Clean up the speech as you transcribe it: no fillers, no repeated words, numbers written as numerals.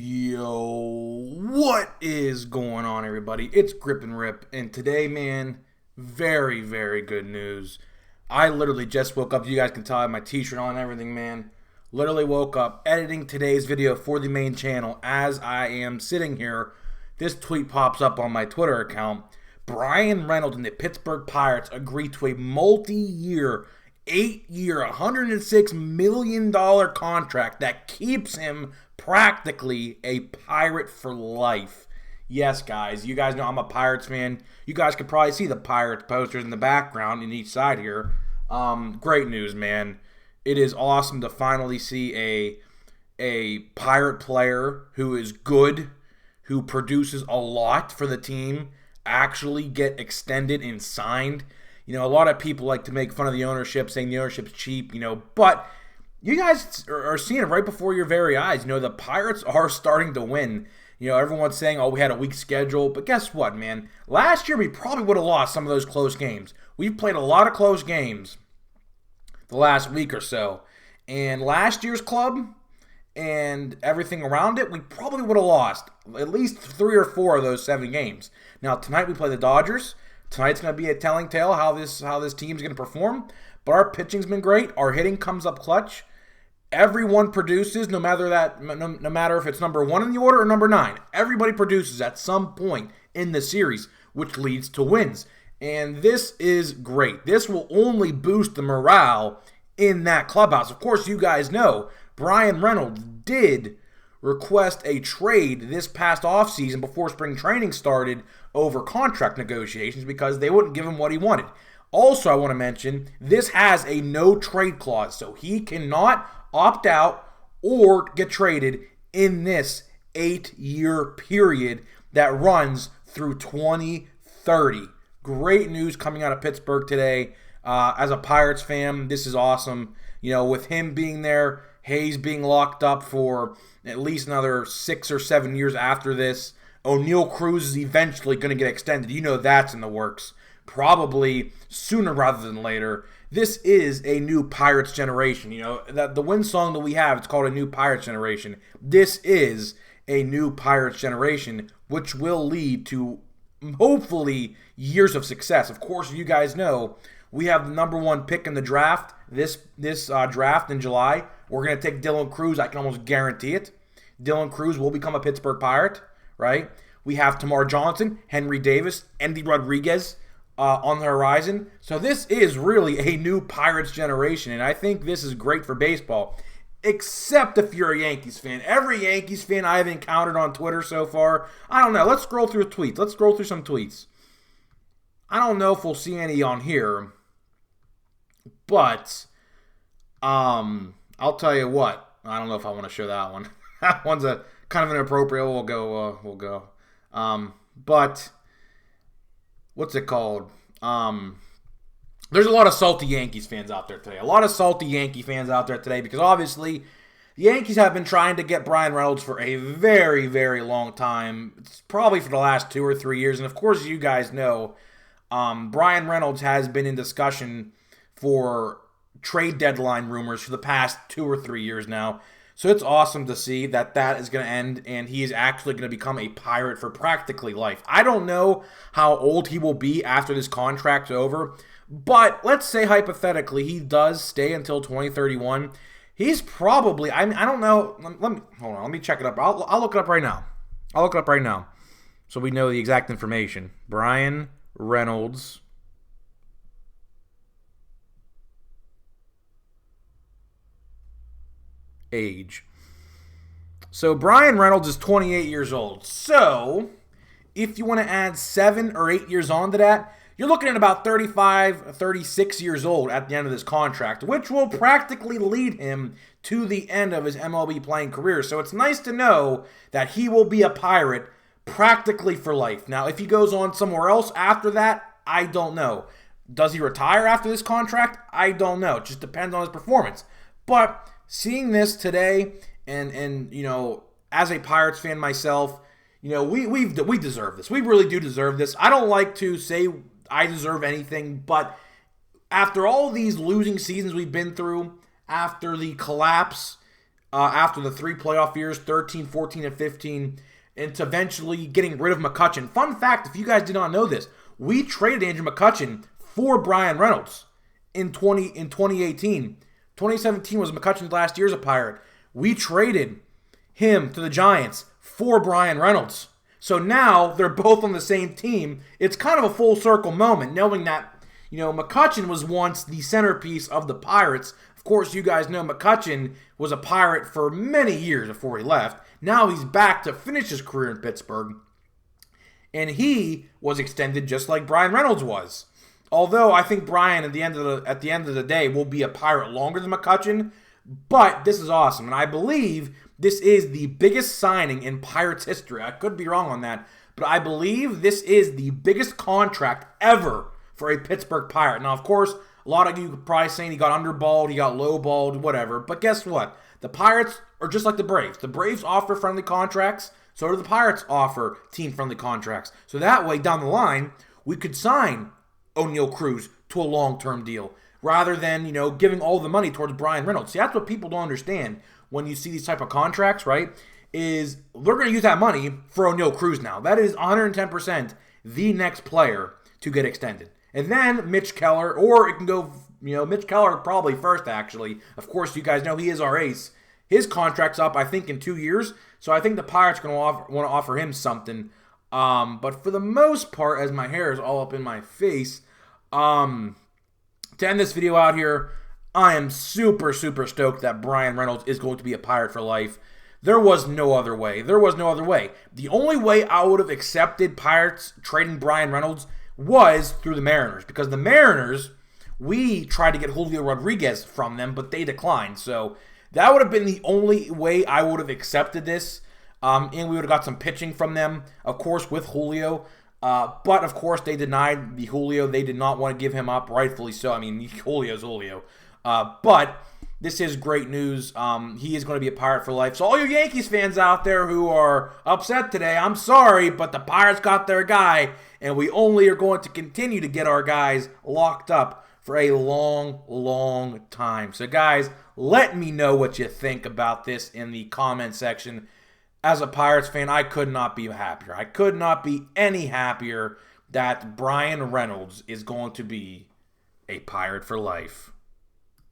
Yo, what is going on, everybody? It's Grip and Rip, and today, man, very, very good news. I literally just woke up. You guys can tell I have my t-shirt on and everything, man. Literally woke up editing today's video for the main channel. As I am sitting here, this tweet pops up on my Twitter account. Bryan Reynolds and the Pittsburgh Pirates agree to a multi-year, 8-year, $106 million contract that keeps him practically a Pirate for life. Yes, guys, you guys know I'm a Pirates fan. You guys could probably see the Pirates posters in the background in each side here. Great news, man. It is awesome to finally see a Pirate player who is good, who produces a lot for the team, actually get extended and signed. You know, a lot of people like to make fun of the ownership, saying the ownership's cheap, but you guys are seeing it right before your very eyes. The Pirates are starting to win. Everyone's saying, oh, we had a weak schedule. But guess what, man? Last year, we probably would have lost some of those close games. We've played a lot of close games the last week or so. And last year's club and everything around it, we probably would have lost at least 3 or 4 of those 7 games. Now, tonight we play the Dodgers. Tonight's going to be a telling tale how this team's going to perform. But our pitching's been great. Our hitting comes up clutch. Everyone produces, no matter if it's number 1 in the order or number 9. Everybody produces at some point in the series, which leads to wins. And this is great. This will only boost the morale in that clubhouse. Of course, you guys know Bryan Reynolds did request a trade this past offseason before spring training started over contract negotiations because they wouldn't give him what he wanted. Also, I want to mention, this has a no-trade clause, so he cannot opt out or get traded in this 8-year period that runs through 2030. Great news coming out of Pittsburgh today. As a Pirates fan, this is awesome. With him being there, Hayes being locked up for at least another 6 or 7 years after this. O'Neal Cruz is eventually going to get extended. That's in the works. Probably sooner rather than later. This is a new Pirates generation. The Win song that we have, it's called a new Pirates generation. This is a new Pirates generation, which will lead to hopefully years of success. Of course, you guys know we have the number 1 pick in the draft. This draft in July, we're going to take Dylan Cruz. I can almost guarantee it. Dylan Cruz will become a Pittsburgh Pirate, right? We have Tamar Johnson, Henry Davis, Andy Rodriguez on the horizon. So this is really a new Pirates generation, and I think this is great for baseball, except if you're a Yankees fan. Every Yankees fan I've encountered on Twitter so far, I don't know. Let's scroll through tweets. Let's scroll through some tweets. I don't know if we'll see any on here, but I'll tell you what. I don't know if I want to show that one. That one's a kind of inappropriate. We'll go. But what's it called? There's a lot of salty Yankees fans out there today. A lot of salty Yankee fans out there today because obviously the Yankees have been trying to get Bryan Reynolds for a very, very long time. It's probably for the last 2 or 3 years. And of course, you guys know Bryan Reynolds has been in discussion for trade deadline rumors for the past 2 or 3 years now. So it's awesome to see that is going to end and he is actually going to become a Pirate for practically life. I don't know how old he will be after this contract's over, but let's say hypothetically he does stay until 2031. He's probably, I don't know, let me check it up. I'll look it up right now. So we know the exact information. Bryan Reynolds age. So Bryan Reynolds is 28 years old. So if you want to add 7 or 8 years on to that, you're looking at about 35, 36 years old at the end of this contract, which will practically lead him to the end of his MLB playing career. So it's nice to know that he will be a Pirate practically for life. Now, if he goes on somewhere else after that, I don't know. Does he retire after this contract? I don't know. It just depends on his performance. But seeing this today, and as a Pirates fan myself, we deserve this. We really do deserve this. I don't like to say I deserve anything, but after all these losing seasons we've been through, after the collapse after the 3 playoff years, 13, 14, and 15, into eventually getting rid of McCutchen. Fun fact, if you guys did not know this, we traded Andrew McCutchen for Bryan Reynolds in 2018. 2017 was McCutchen's last year as a Pirate. We traded him to the Giants for Bryan Reynolds. So now they're both on the same team. It's kind of a full circle moment, knowing that, McCutchen was once the centerpiece of the Pirates. Of course, you guys know McCutchen was a Pirate for many years before he left. Now he's back to finish his career in Pittsburgh. And he was extended just like Bryan Reynolds was. Although I think Bryan at the end of the day will be a Pirate longer than McCutchen, but this is awesome. And I believe this is the biggest signing in Pirates history. I could be wrong on that, but I believe this is the biggest contract ever for a Pittsburgh Pirate. Now, of course, a lot of you could probably saying he got underballed, he got lowballed, whatever. But guess what? The Pirates are just like the Braves. The Braves offer friendly contracts, so do the Pirates offer team-friendly contracts. So that way, down the line, we could sign Oneil Cruz to a long-term deal rather than, giving all the money towards Bryan Reynolds. See, that's what people don't understand when you see these type of contracts, right? Is they're going to use that money for Oneil Cruz now. That is 110% the next player to get extended. And then Mitch Keller, or it can go, Mitch Keller probably first, actually. Of course, you guys know he is our ace. His contract's up, I think, in 2 years. So I think the Pirates are going to want to offer him something. But for the most part, as my hair is all up in my face, to end this video out here, I am super, super stoked that Bryan Reynolds is going to be a Pirate for life. There was no other way. The only way I would have accepted Pirates trading Bryan Reynolds was through the Mariners. Because the Mariners, we tried to get Julio Rodriguez from them, but they declined. So that would have been the only way I would have accepted this. And we would have got some pitching from them, of course, with Julio. But, of course, they denied the Julio. They did not want to give him up, rightfully so. I mean, Julio's Julio. But this is great news. He is going to be a Pirate for life. So all you Yankees fans out there who are upset today, I'm sorry, but the Pirates got their guy, and we only are going to continue to get our guys locked up for a long, long time. So, guys, let me know what you think about this in the comment section. As a Pirates fan, I could not be happier. I could not be any happier that Bryan Reynolds is going to be a Pirate for life.